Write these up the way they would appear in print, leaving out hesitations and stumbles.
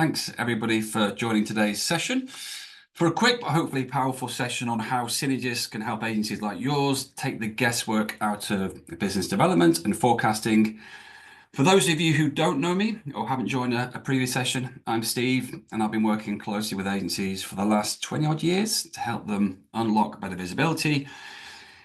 thanks everybody for joining today's session for a quick but hopefully powerful session on how Synergist can help agencies like yours take the guesswork out of business development and forecasting. For those of you who don't know me or haven't joined a previous session, I'm Steve, and I've been working closely with agencies for the last 20 odd years to help them unlock better visibility,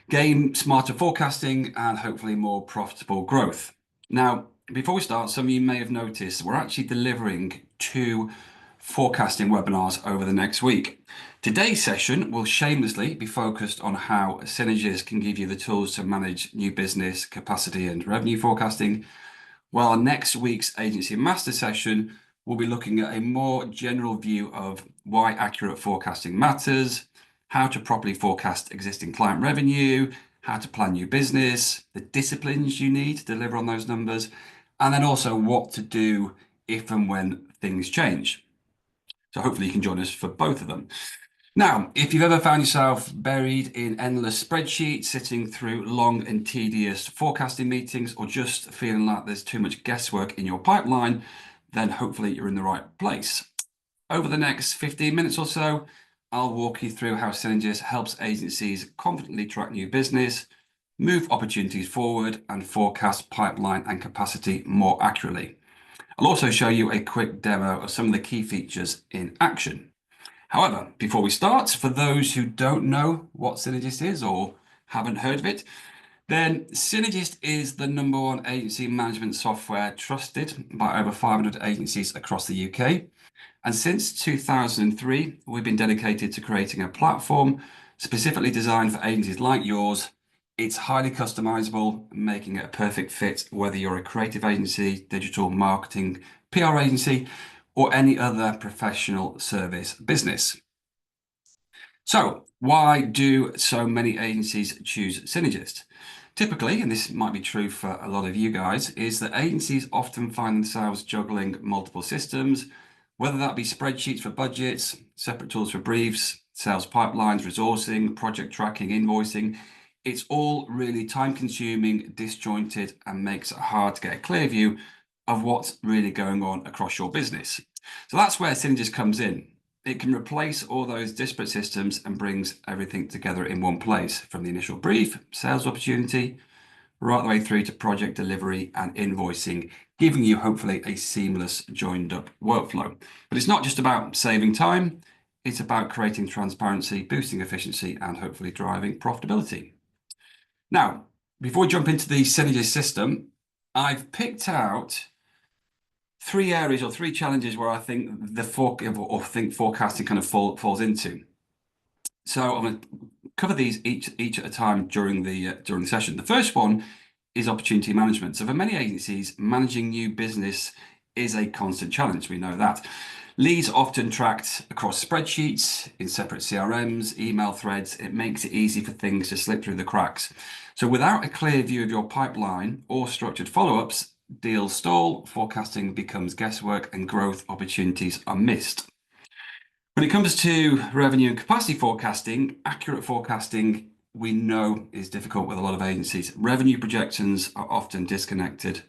gain smarter forecasting, and hopefully more profitable growth. Now, before we start, some of you may have noticed we're actually delivering 2 forecasting webinars over the next week. Today's session will shamelessly be focused on how Synergist can give you the tools to manage new business capacity and revenue forecasting, while next week's Agency Master session will be looking at a more general view of why accurate forecasting matters, how to properly forecast existing client revenue, how to plan new business, the disciplines you need to deliver on those numbers, and then also what to do if and when things change. So hopefully you can join us for both of them. Now, if you've ever found yourself buried in endless spreadsheets, sitting through long and tedious forecasting meetings, or just feeling like there's too much guesswork in your pipeline, then hopefully you're in the right place. Over the next 15 minutes or so, I'll walk you through how Synergist helps agencies confidently track new business, move opportunities forward, and forecast pipeline and capacity more accurately. I'll also show you a quick demo of some of the key features in action. However, before we start, for those who don't know what Synergist is or haven't heard of it, then Synergist is the #1 agency management software trusted by over 500 agencies across the UK. And since 2003, we've been dedicated to creating a platform specifically designed for agencies like yours. It's highly customizable, making it a perfect fit whether you're a creative agency, digital marketing, PR agency, or any other professional service business. So why do so many agencies choose Synergist? Typically, and this might be true for a lot of you guys, is that agencies often find themselves juggling multiple systems, whether that be spreadsheets for budgets, separate tools for briefs, sales pipelines, resourcing, project tracking, invoicing. It's all really time-consuming, disjointed, and makes it hard to get a clear view of what's really going on across your business. So that's where Synergist comes in. It can replace all those disparate systems and brings everything together in one place, from the initial brief, sales opportunity, right the way through to project delivery and invoicing, giving you hopefully a seamless joined up workflow. But it's not just about saving time, it's about creating transparency, boosting efficiency, and hopefully driving profitability. Now, before we jump into the Synergist system, I've picked out 3 areas or 3 challenges where I think forecasting kind of falls into. So I'm going to cover these each at a time during the session. The first one is opportunity management. So for many agencies, managing new business is a constant challenge. We know that. Leads are often tracked across spreadsheets, in separate CRMs, email threads. It makes it easy for things to slip through the cracks. So without a clear view of your pipeline or structured follow-ups, deals stall, forecasting becomes guesswork, and growth opportunities are missed. When it comes to revenue and capacity forecasting, accurate forecasting we know is difficult with a lot of agencies. Revenue projections are often disconnected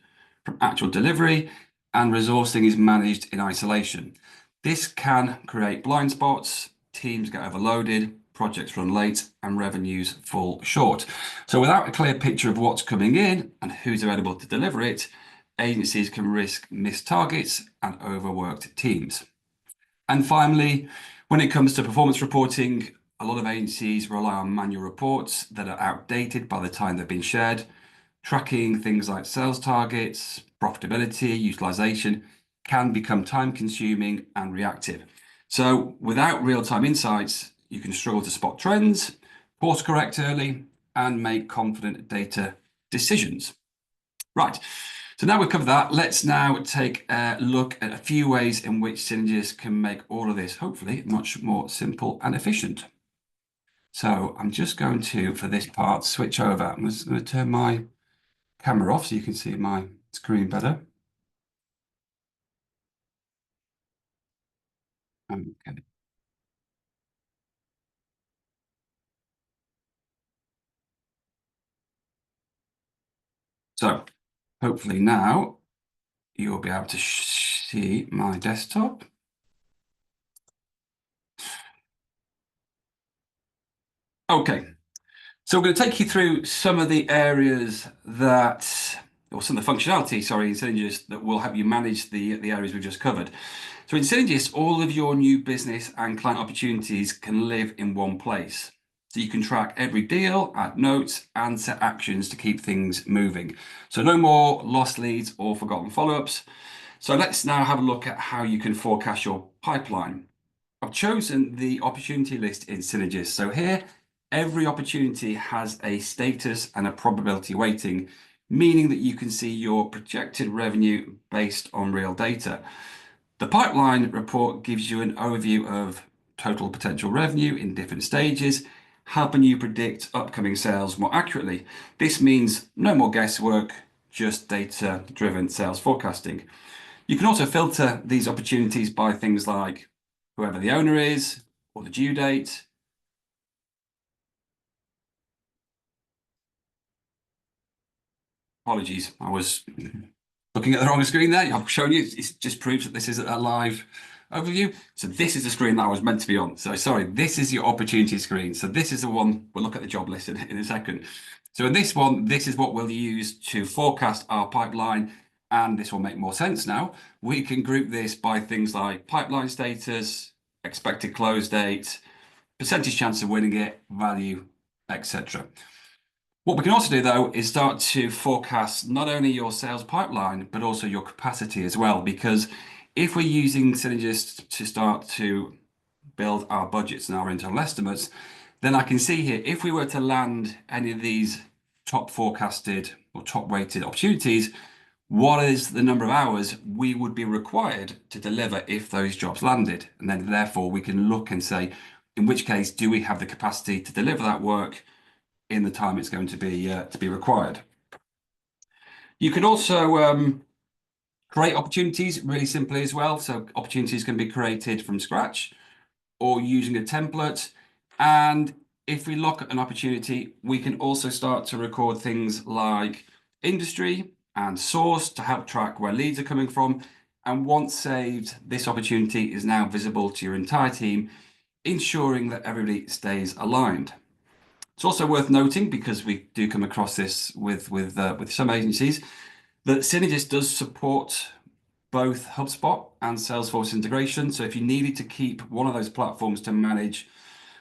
from actual delivery, and resourcing is managed in isolation. This can create blind spots, teams get overloaded, projects run late, and revenues fall short. So without a clear picture of what's coming in and who's available to deliver it, agencies can risk missed targets and overworked teams. And finally, when it comes to performance reporting, a lot of agencies rely on manual reports that are outdated by the time they've been shared. Tracking things like sales targets, profitability, utilization can become time-consuming and reactive. So without real-time insights, you can struggle to spot trends, course correct early, and make confident data decisions. Right. So now we've covered that, let's now take a look at a few ways in which Synergist can make all of this, hopefully, much more simple and efficient. So I'm just going to, for this part, switch over. I'm just going to turn my camera off so you can see my screen better. Okay. So hopefully now you'll be able to see my desktop. Okay, so we're going to take you through some of the areas or some of the functionality, sorry, in Synergist that will help you manage the areas we've just covered. So in Synergist, all of your new business and client opportunities can live in one place. So you can track every deal, add notes, and set actions to keep things moving. So no more lost leads or forgotten follow-ups. So let's now have a look at how you can forecast your pipeline. I've chosen the opportunity list in Synergist. So here, every opportunity has a status and a probability weighting, meaning that you can see your projected revenue based on real data. The pipeline report gives you an overview of total potential revenue in different stages, helping you predict upcoming sales more accurately. This means no more guesswork, just data-driven sales forecasting. You can also filter these opportunities by things like whoever the owner is or the due date. Apologies, I was looking at the wrong screen there. I've shown you, it just proves that this is a live overview. So this is the screen that I was meant to be on. So sorry, this is your opportunity screen. So this is the one, we'll look at the job list in a second. So in this one, this is what we'll use to forecast our pipeline. And this will make more sense now. We can group this by things like pipeline status, expected close date, percentage chance of winning it, value, etc. What we can also do, though, is start to forecast not only your sales pipeline, but also your capacity as well. Because if we're using Synergist to start to build our budgets and our internal estimates, then I can see here, if we were to land any of these top forecasted or top weighted opportunities, what is the number of hours we would be required to deliver if those jobs landed? And then therefore we can look and say, in which case, do we have the capacity to deliver that work in the time it's going to be required? You can also create opportunities really simply as well. So opportunities can be created from scratch or using a template. And if we look at an opportunity, we can also start to record things like industry and source to help track where leads are coming from. And once saved, this opportunity is now visible to your entire team, ensuring that everybody stays aligned. It's also worth noting, because we do come across this with some agencies, that Synergist does support both HubSpot and Salesforce integration. So if you needed to keep one of those platforms to manage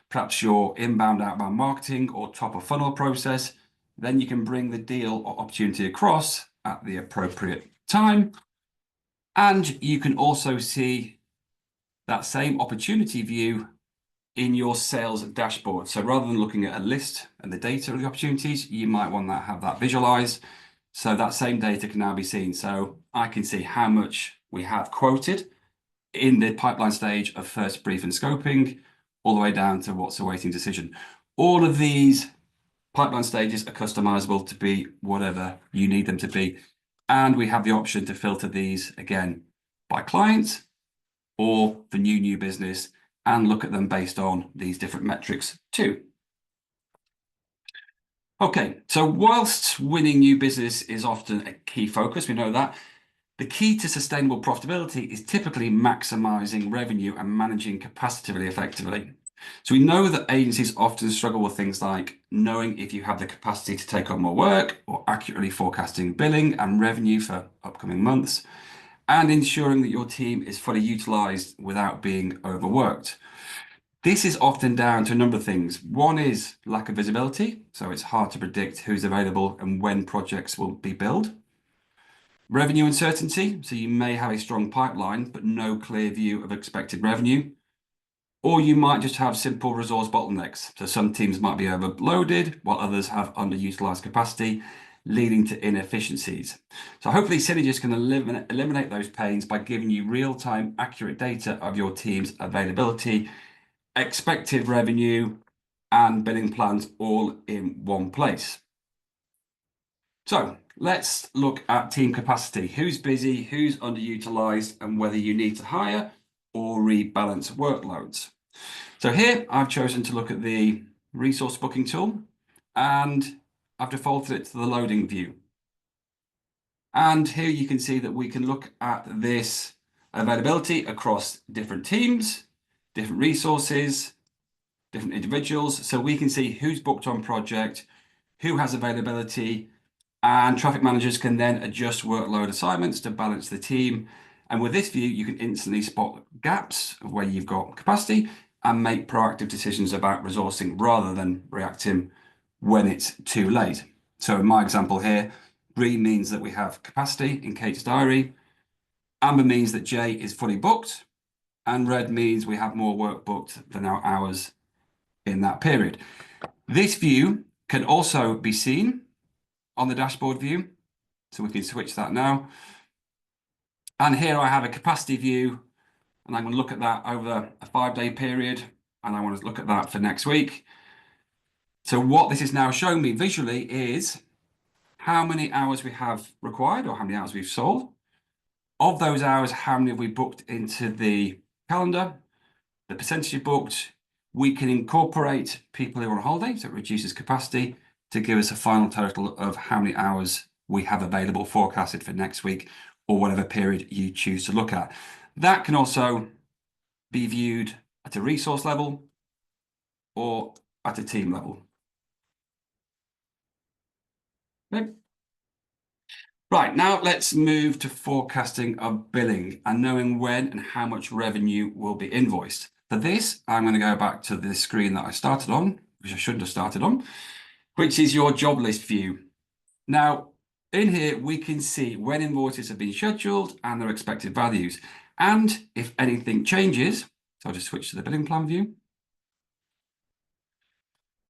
perhaps your inbound, outbound marketing or top of funnel process, then you can bring the deal or opportunity across at the appropriate time. And you can also see that same opportunity view in your sales dashboard. So rather than looking at a list and the data of the opportunities, you might want to have that visualized. So that same data can now be seen. So I can see how much we have quoted in the pipeline stage of first brief and scoping, all the way down to what's awaiting decision. All of these pipeline stages are customizable to be whatever you need them to be. And we have the option to filter these again by client or for new business, and look at them based on these different metrics too. Okay, so whilst winning new business is often a key focus, we know that, the key to sustainable profitability is typically maximizing revenue and managing capacity really effectively. So we know that agencies often struggle with things like knowing if you have the capacity to take on more work, or accurately forecasting billing and revenue for upcoming months, and ensuring that your team is fully utilized without being overworked. This is often down to a number of things. One is lack of visibility, so it's hard to predict who's available and when projects will be billed. Revenue uncertainty, so you may have a strong pipeline, but no clear view of expected revenue. Or you might just have simple resource bottlenecks. So some teams might be overloaded, while others have underutilized capacity, leading to inefficiencies. So hopefully Synergist can eliminate those pains by giving you real-time accurate data of your team's availability, expected revenue, and billing plans all in one place. So let's look at team capacity. Who's busy, who's underutilized, and whether you need to hire or rebalance workloads. So here I've chosen to look at the resource booking tool, and I've defaulted it to the loading view. And here you can see that we can look at this availability across different teams, different resources, different individuals. So we can see who's booked on project, who has availability, and traffic managers can then adjust workload assignments to balance the team. And with this view, you can instantly spot gaps of where you've got capacity and make proactive decisions about resourcing rather than reacting when it's too late. So in my example here, green means that we have capacity in Kate's diary, amber means that Jay is fully booked, and red means we have more work booked than our hours in that period. This view can also be seen on the dashboard view. So we can switch that now. And here I have a capacity view, and I'm going to look at that over a 5-day period, and I want to look at that for next week. So what this is now showing me visually is how many hours we have required or how many hours we've sold. Of those hours, how many have we booked into the calendar, the percentage booked. We can incorporate people who are on holiday, so it reduces capacity to give us a final total of how many hours we have available forecasted for next week or whatever period you choose to look at. That can also be viewed at a resource level or at a team level. Okay. Right, now let's move to forecasting of billing and knowing when and how much revenue will be invoiced. For this, I'm going to go back to the screen that I started on, which I shouldn't have started on, which is your job list view. Now, in here, we can see when invoices have been scheduled and their expected values. And if anything changes, so I'll just switch to the billing plan view.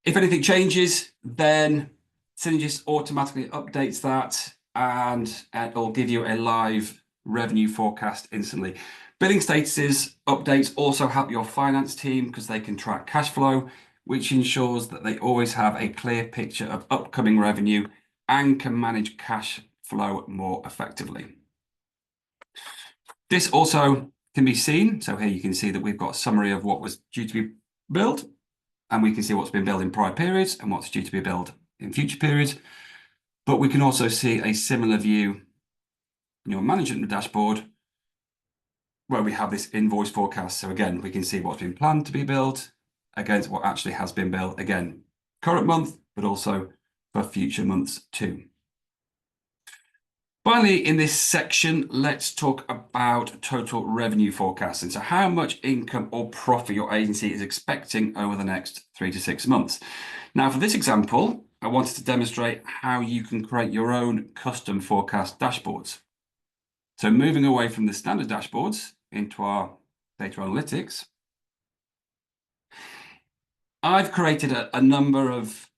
If anything changes, then Synergist automatically updates that and it'll give you a live revenue forecast instantly. Billing statuses updates also help your finance team because they can track cash flow, which ensures that they always have a clear picture of upcoming revenue and can manage cash flow more effectively. This also can be seen. So here you can see that we've got a summary of what was due to be billed, and we can see what's been billed in prior periods and what's due to be billed in future periods. But we can also see a similar view in your management dashboard where we have this invoice forecast. So again, we can see what's been planned to be billed against what actually has been billed. Again, current month, but also for future months too. Finally, in this section, let's talk about total revenue forecasting. So how much income or profit your agency is expecting over the next 3 to 6 months. Now, for this example, I wanted to demonstrate how you can create your own custom forecast dashboards. So moving away from the standard dashboards into our data analytics, I've created a number of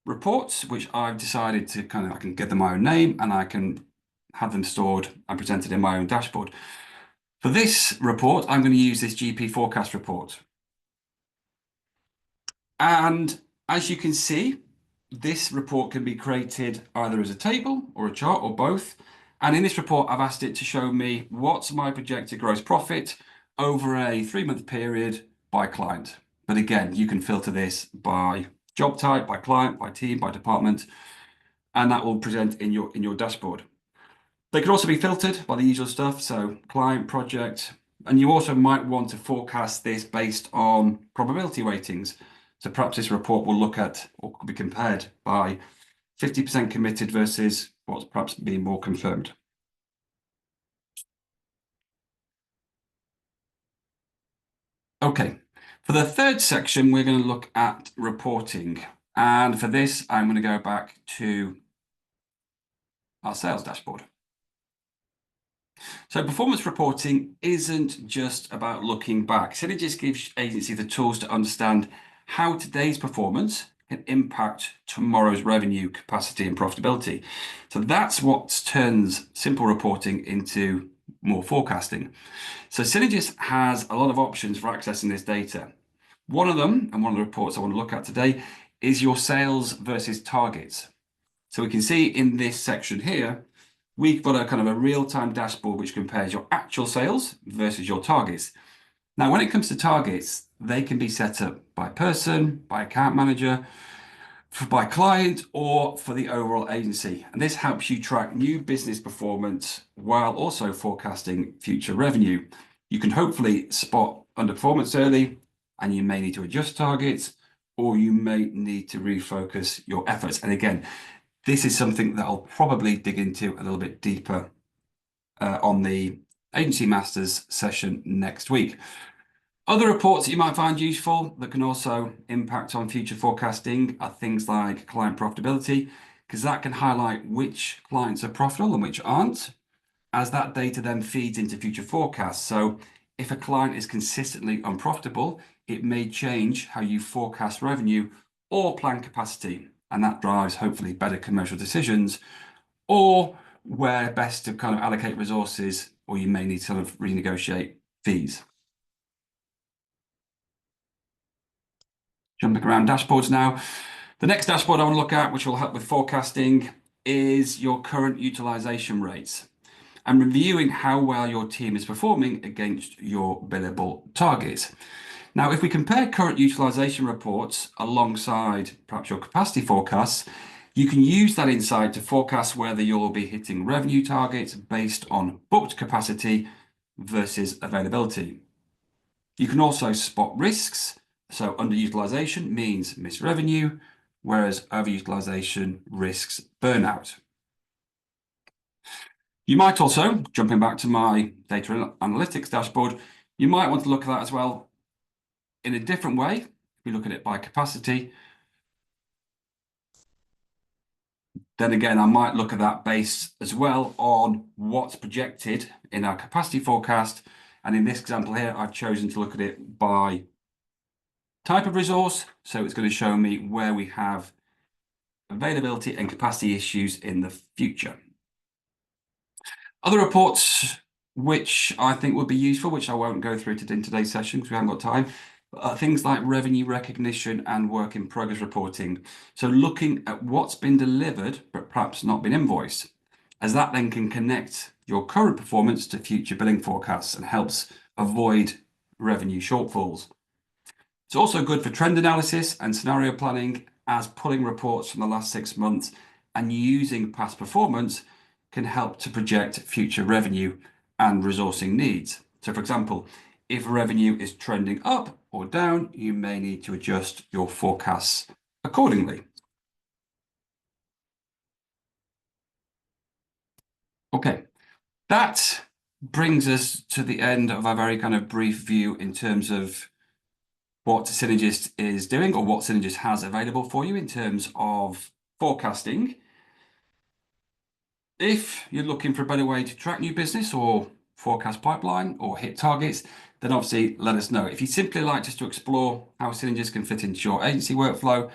reports, which I've decided to I can give them my own name and I can have them stored and presented in my own dashboard. For this report, I'm going to use this GP forecast report. And as you can see, this report can be created either as a table or a chart or both. And in this report, I've asked it to show me what's my projected gross profit over a 3-month period by client. But again, you can filter this by job type, by client, by team, by department, and that will present in your dashboard. They can also be filtered by the usual stuff, so client, project, and you also might want to forecast this based on probability weightings. So perhaps this report will look at or could be compared by 50% committed versus what's perhaps being more confirmed. Okay, for the third section, we're going to look at reporting. And for this, I'm going to go back to our sales dashboard. So performance reporting isn't just about looking back. Synergist gives agency the tools to understand how today's performance can impact tomorrow's revenue, capacity, and profitability. So that's what turns simple reporting into more forecasting. So Synergist has a lot of options for accessing this data. One of them, and one of the reports I want to look at today, is your sales versus targets. So we can see in this section here, we've got a kind of a real-time dashboard which compares your actual sales versus your targets. Now, when it comes to targets, they can be set up by person, by account manager, by client, or for the overall agency. And this helps you track new business performance while also forecasting future revenue. You can hopefully spot underperformance early and you may need to adjust targets, or you may need to refocus your efforts. And again, this is something that I'll probably dig into a little bit deeper on the Agency Masters session next week. Other reports that you might find useful that can also impact on future forecasting are things like client profitability, because that can highlight which clients are profitable and which aren't, as that data then feeds into future forecasts. So if a client is consistently unprofitable, it may change how you forecast revenue or plan capacity, and that drives hopefully better commercial decisions, or where best to kind of allocate resources, or you may need to sort of renegotiate fees. Jumping around dashboards now. The next dashboard I want to look at, which will help with forecasting, is your current utilization rates and reviewing how well your team is performing against your billable targets. Now, if we compare current utilization reports alongside perhaps your capacity forecasts, you can use that insight to forecast whether you'll be hitting revenue targets based on booked capacity versus availability. You can also spot risks. So underutilization means missed revenue, whereas overutilization risks burnout. You might also, jumping back to my data analytics dashboard, you might want to look at that as well in a different way. If we look at it by capacity, then again, I might look at that based as well on what's projected in our capacity forecast. And in this example here, I've chosen to look at it by type of resource. So it's going to show me where we have availability and capacity issues in the future. Other reports which I think would be useful, which I won't go through in today's session because we haven't got time, things like revenue recognition and work in progress reporting. So looking at what's been delivered, but perhaps not been invoiced, as that then can connect your current performance to future billing forecasts and helps avoid revenue shortfalls. It's also good for trend analysis and scenario planning, as pulling reports from the last 6 months and using past performance can help to project future revenue and resourcing needs. So for example, if revenue is trending up or down, you may need to adjust your forecasts accordingly. Okay, that brings us to the end of our very kind of brief view in terms of what Synergist is doing, or what Synergist has available for you in terms of forecasting. If you're looking for a better way to track new business or forecast pipeline or hit targets, then obviously let us know. If you simply like just to explore how Synergist can fit into your agency workflow,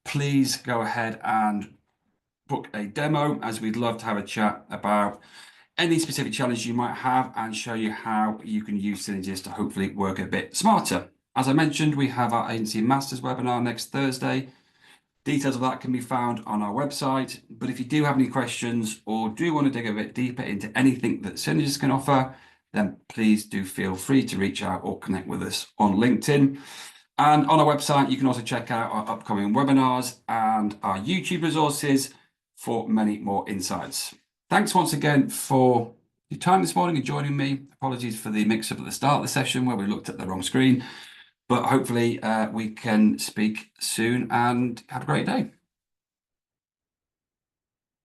please go ahead and book a demo, as we'd love to have a chat about any specific challenge you might have and show you how you can use Synergist to hopefully work a bit smarter. As I mentioned, we have our Agency Masters webinar next Thursday. Details of that can be found on our website. But if you do have any questions or do want to dig a bit deeper into anything that Synergist can offer, then please do feel free to reach out or connect with us on LinkedIn. And on our website, you can also check out our upcoming webinars and our YouTube resources for many more insights. Thanks once again for your time this morning and joining me. Apologies for the mix-up at the start of the session where we looked at the wrong screen. But hopefully we can speak soon and have a great day.